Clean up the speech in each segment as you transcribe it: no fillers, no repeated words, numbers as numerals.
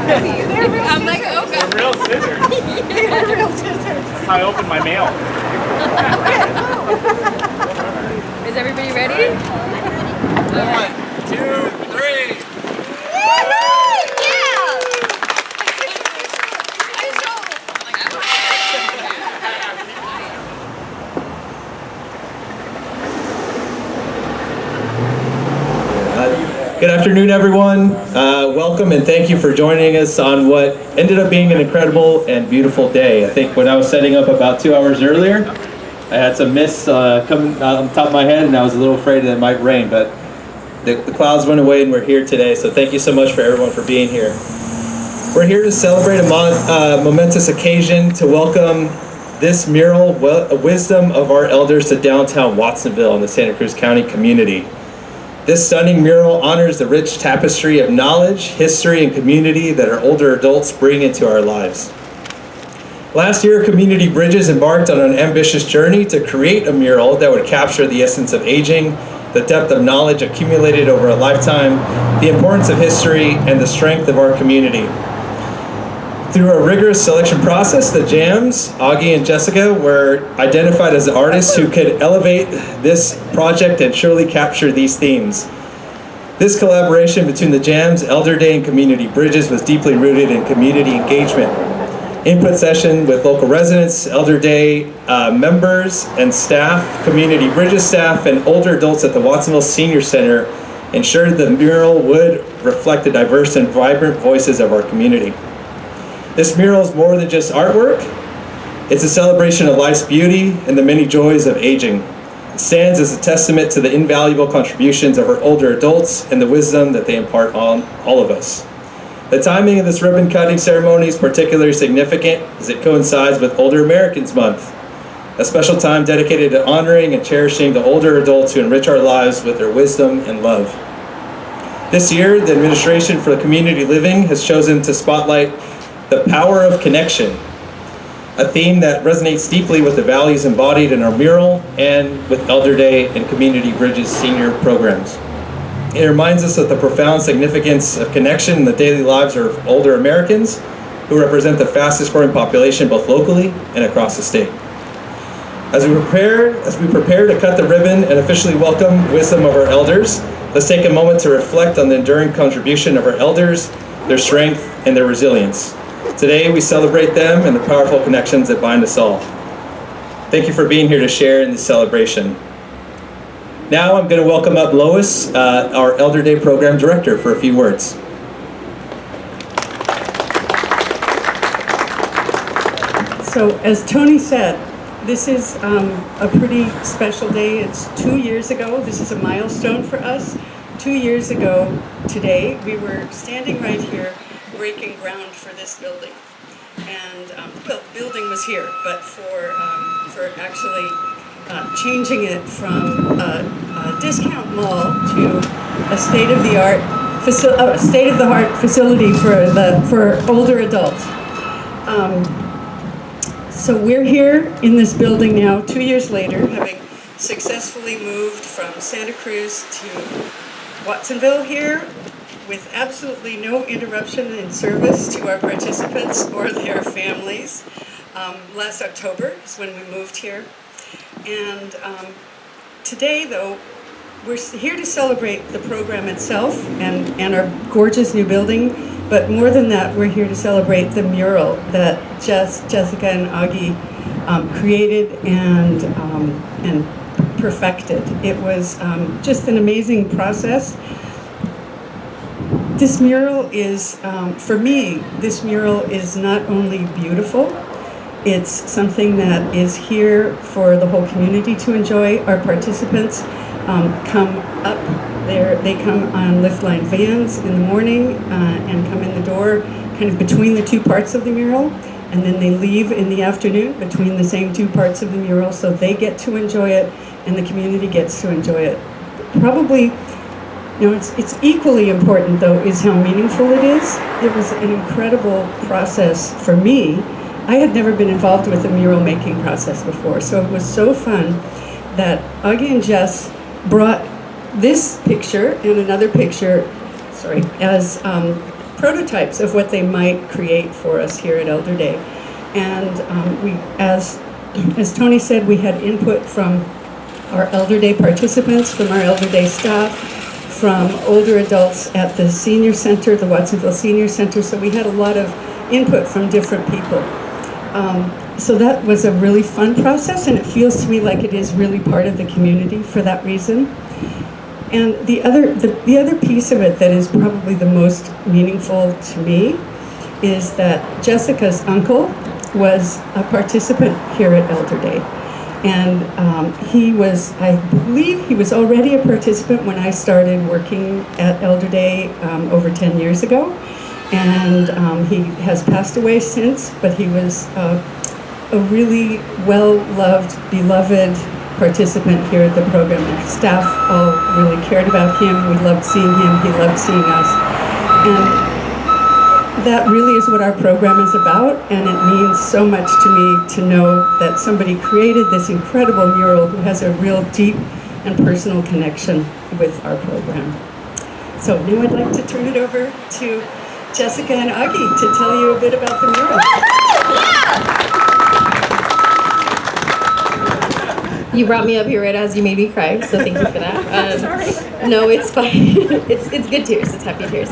I'm like, oh god. They're real scissors. They're real scissors. That's how I open my mail. Is everybody ready? 1, 2, 3. Good afternoon, everyone. Welcome and thank you for joining us on what ended up being an incredible and beautiful day. I think when I was setting up about 2 hours earlier, I had some mist coming on the top of my head, and I was a little afraid that it might rain, but the clouds went away and we're here today, so thank you so much for everyone for being here. We're here to celebrate a momentous occasion to welcome this mural, Wisdom of Our Elders, to downtown Watsonville in the Santa Cruz County community. This stunning mural honors the rich tapestry of knowledge, history, and community that our older adults bring into our lives. Last year, Community Bridges embarked on an ambitious journey to create a mural that would capture the essence of aging, the depth of knowledge accumulated over a lifetime, the importance of history, and the strength of our community. Through a rigorous selection process, the Jams, Augie and Jessica, were identified as the artists who could elevate this project and truly capture these themes. This collaboration between the Jams, Elderday, and Community Bridges was deeply rooted in community engagement. Input session with local residents, Elderday members and staff, Community Bridges staff, and older adults at the Watsonville Senior Center ensured the mural would reflect the diverse and vibrant voices of our community. This mural is more than just artwork. It's a celebration of life's beauty and the many joys of aging. It stands as a testament to the invaluable contributions of our older adults and the wisdom that they impart on all of us. The timing of this ribbon cutting ceremony is particularly significant as it coincides with Older Americans Month, a special time dedicated to honoring and cherishing the older adults who enrich our lives with their wisdom and love. This year, the Administration for Community Living has chosen to spotlight the power of connection, a theme that resonates deeply with the values embodied in our mural and with Elderday and Community Bridges senior programs. It reminds us of the profound significance of connection in the daily lives of older Americans who represent the fastest growing population both locally and across the state. As we prepare to cut the ribbon and officially welcome Wisdom of Our Elders, let's take a moment to reflect on the enduring contribution of our elders, their strength, and their resilience. Today, we celebrate them and the powerful connections that bind us all. Thank you for being here to share in this celebration. Now, I'm going to welcome up Lois, our Elderday Program Director, for a few words. So, as Tony said, this is a pretty special day. It's 2 years ago. This is a milestone for us. 2 years ago today, we were standing right here breaking ground for this building. And, well, building was here, but for actually changing it from a discount mall to a state-of-the-art facility for older adults. So we're here in this building now, 2 years later, having successfully moved from Santa Cruz to Watsonville here, with absolutely no interruption in service to our participants or their families. Last October is when we moved here. And today, though, we're here to celebrate the program itself and our gorgeous new building, but more than that, we're here to celebrate the mural that Jessica and Augie created and perfected. It was just an amazing process. This mural is, for me, this mural is not only beautiful, it's something that is here for the whole community to enjoy. Our participants come up there, they come on lift line vans in the morning and come in the door kind of between the two parts of the mural, and then they leave in the afternoon between the same two parts of the mural, so they get to enjoy it and the community gets to enjoy it. Probably, you know, it's equally important, though, is how meaningful it is. It was an incredible process for me. I had never been involved with a mural making process before, so it was so fun that Augie and Jess brought this picture and another picture, as prototypes of what they might create for us here at Elderday. And we, as Tony said, we had input from our Elderday participants, from our Elderday staff, from older adults at the senior center, the Watsonville Senior Center, so we had a lot of input from different people. So that was a really fun process, and it feels to me like it is really part of the community for that reason. And the other piece of it that is probably the most meaningful to me is that Jessica's uncle was a participant here at Elderday. And he was, I believe he was already a participant when I started working at Elderday over 10 years ago. And he has passed away since, but he was a really well-loved, beloved participant here at the program. The staff all really cared about him. We loved seeing him. He loved seeing us. And that really is what our program is about, and it means so much to me to know that somebody created this incredible mural who has a real deep and personal connection with our program. So now I'd like to turn it over to Jessica and Augie to tell you a bit about the mural. You brought me up here right as you made me cry, so thank you for that. Sorry. No, it's fine. It's good tears. It's happy tears.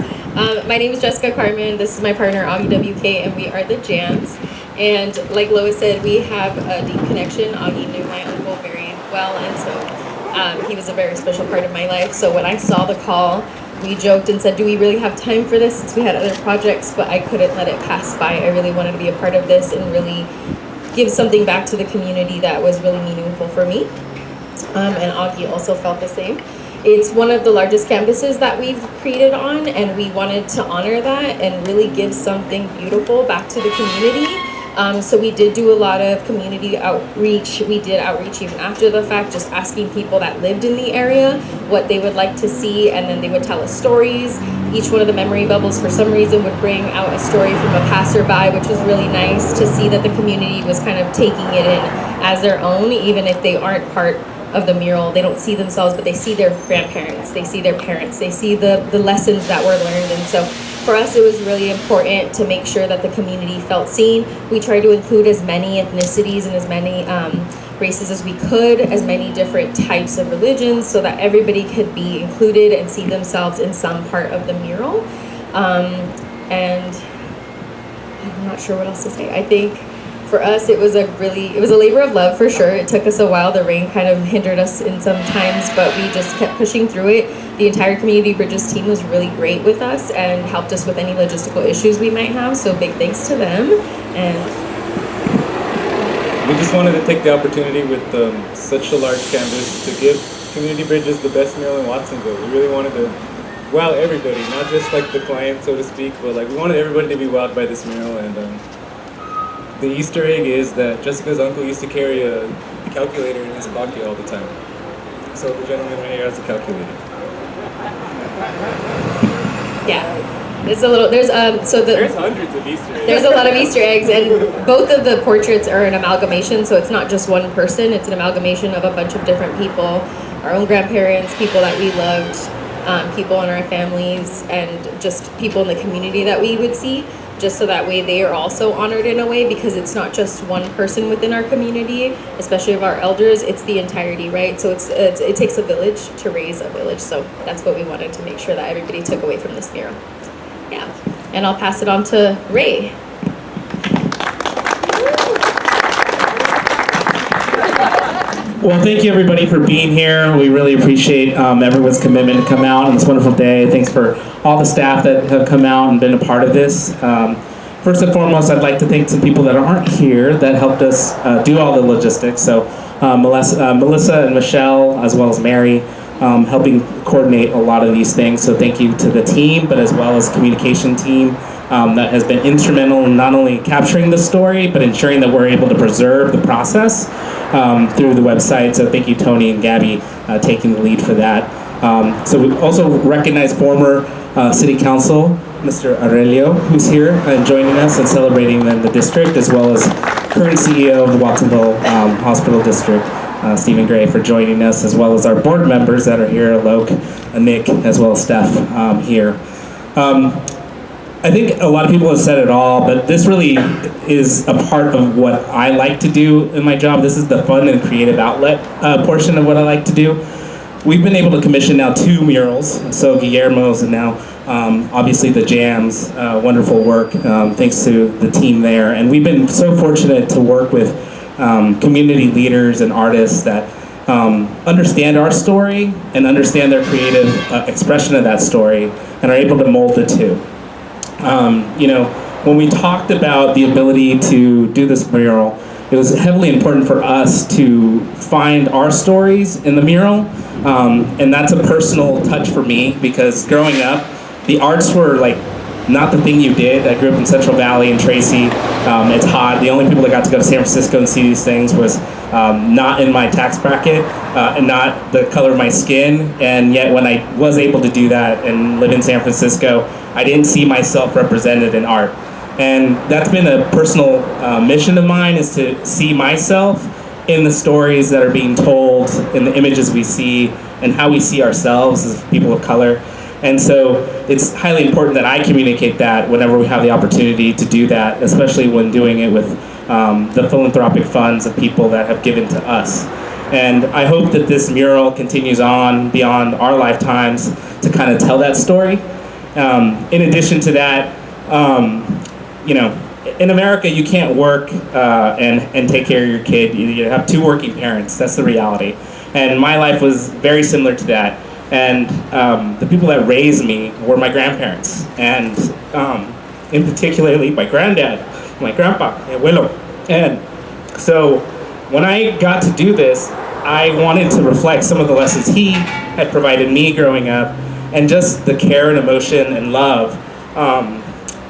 My name is Jessica Carmen. This is my partner, Augie WK, and we are the Jams. And like Lois said, we have a deep connection. Augie knew my uncle very well, and so he was a very special part of my life. So when I saw the call, we joked and said, do we really have time for this, since we had other projects, but I couldn't let it pass by. I really wanted to be a part of this and really give something back to the community that was really meaningful for me. And Augie also felt the same. It's one of the largest campuses that we've created on, and we wanted to honor that and really give something beautiful back to the community. So we did do a lot of community outreach. We did outreach even after the fact, just asking people that lived in the area what they would like to see, and then they would tell us stories. Each one of the memory bubbles, for some reason, would bring out a story from a passerby, which was really nice to see that the community was kind of taking it in as their own, even if they aren't part of the mural. They don't see themselves, but they see their grandparents, they see their parents, they see the lessons that were learned. And so for us, it was really important to make sure that the community felt seen. We tried to include as many ethnicities and as many races as we could, as many different types of religions, so that everybody could be included and see themselves in some part of the mural. And I'm not sure what else to say. I think for us, it was a labor of love for sure. It took us a while. The rain kind of hindered us in some times, but we just kept pushing through it. The entire Community Bridges team was really great with us and helped us with any logistical issues we might have. So big thanks to them. And we just wanted to take the opportunity with such a large canvas to give Community Bridges the best mural in Watsonville. We really wanted to wow everybody, not just like the client, so to speak, but like we wanted everybody to be wowed by this mural. And the Easter egg is that Jessica's uncle used to carry a calculator in his pocket all the time. So the gentleman right here has a calculator. yeah. There's hundreds of Easter eggs. There's a lot of Easter eggs, and both of the portraits are an amalgamation, so it's not just one person, it's an amalgamation of a bunch of different people, our own grandparents, people that we loved, people in our families, and just people in the community that we would see, just so that way they are also honored in a way, because it's not just one person within our community, especially of our elders, it's the entirety, right? So it takes a village to raise a village, so that's what we wanted to make sure that everybody took away from this mural. Yeah, and I'll pass it on to Ray. Well, thank you everybody for being here. We really appreciate everyone's commitment to come out on this wonderful day. Thanks for all the staff that have come out and been a part of this. First and foremost, I'd like to thank some people that aren't here that helped us do all the logistics. So Melissa and Michelle, as well as Mary, helping coordinate a lot of these things. So thank you to the team, but as well as communication team that has been instrumental in not only capturing the story, but ensuring that we're able to preserve the process through the website. So thank you, Tony and Gabby, taking the lead for that. So we also recognize former City Council, Mr. Aurelio, who's here and joining us and celebrating the district, as well as current CEO of the Watsonville Hospital District, Stephen Gray, for joining us, as well as our board members that are here, Alok, Nick, as well as Steph here. I think a lot of people have said it all, but this really is a part of what I like to do in my job. This is the fun and creative outlet portion of what I like to do. We've been able to commission now 2 murals, so Guillermo's and now obviously the Jams, wonderful work, thanks to the team there. And we've been so fortunate to work with community leaders and artists that understand our story and understand their creative expression of that story and are able to mold the two. You know, when we talked about the ability to do this mural, it was heavily important for us to find our stories in the mural, and that's a personal touch for me because growing up, the arts were like not the thing you did. I grew up in Central Valley and Tracy. It's hot. The only people that got to go to San Francisco and see these things was not in my tax bracket and not the color of my skin. And yet when I was able to do that and live in San Francisco, I didn't see myself represented in art. And that's been a personal mission of mine, is to see myself in the stories that are being told, in the images we see, and how we see ourselves as people of color. And so it's highly important that I communicate that whenever we have the opportunity to do that, especially when doing it with the philanthropic funds of people that have given to us. And I hope that this mural continues on beyond our lifetimes to kind of tell that story. In addition to that, you know, in America, you can't work and take care of your kid. You have 2 working parents. That's the reality. And my life was very similar to that. And the people that raised me were my grandparents. And in particularly my granddad, my grandpa, my abuelo. And so when I got to do this, I wanted to reflect some of the lessons he had provided me growing up and just the care and emotion and love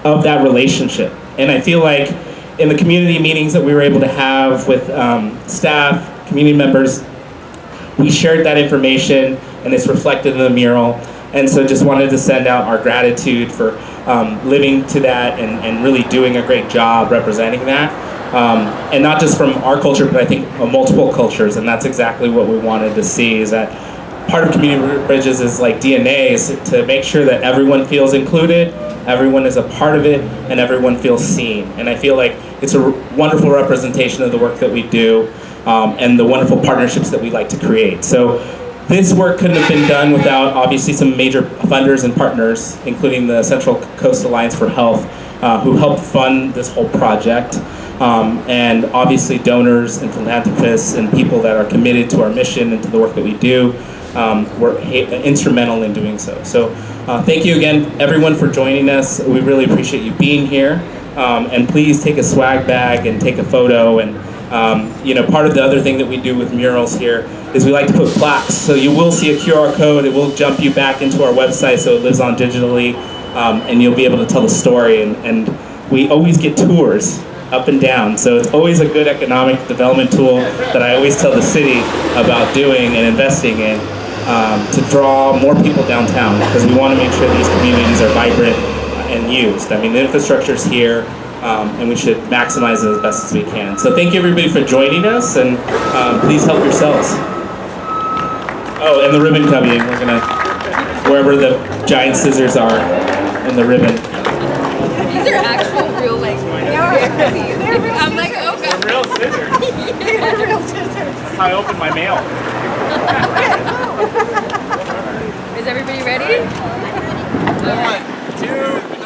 of that relationship. And I feel like in the community meetings that we were able to have with staff, community members, we shared that information and it's reflected in the mural. And so just wanted to send out our gratitude for living to that and really doing a great job representing that. And not just from our culture, but I think multiple cultures. And that's exactly what we wanted to see, is that part of Community Bridges is like DNA, is to make sure that everyone feels included, everyone is a part of it, and everyone feels seen. And I feel like it's a wonderful representation of the work that we do and the wonderful partnerships that we like to create. So this work couldn't have been done without obviously some major funders and partners, including the Central Coast Alliance for Health, who helped fund this whole project. And obviously donors and philanthropists and people that are committed to our mission and to the work that we do were instrumental in doing so. So thank you again, everyone, for joining us. We really appreciate you being here. And please take a swag bag and take a photo. And you know, part of the other thing that we do with murals here is we like to put plaques. So you will see a QR code. It will jump you back into our website, so it lives on digitally, and you'll be able to tell the story. And we always get tours up and down. So it's always a good economic development tool that I always tell the city about doing and investing in to draw more people downtown, because we want to make sure these communities are vibrant and used. I mean, the infrastructure's here, and we should maximize it as best as we can. So thank you, everybody, for joining us, and please help yourselves. Oh, and the ribbon cutting. We're gonna, wherever the giant scissors are in the ribbon. These are actual real, like, they're heavy. I'm like, oh god. Real scissors. They're real scissors. That's how I open my mail. Is everybody ready? 1, 2,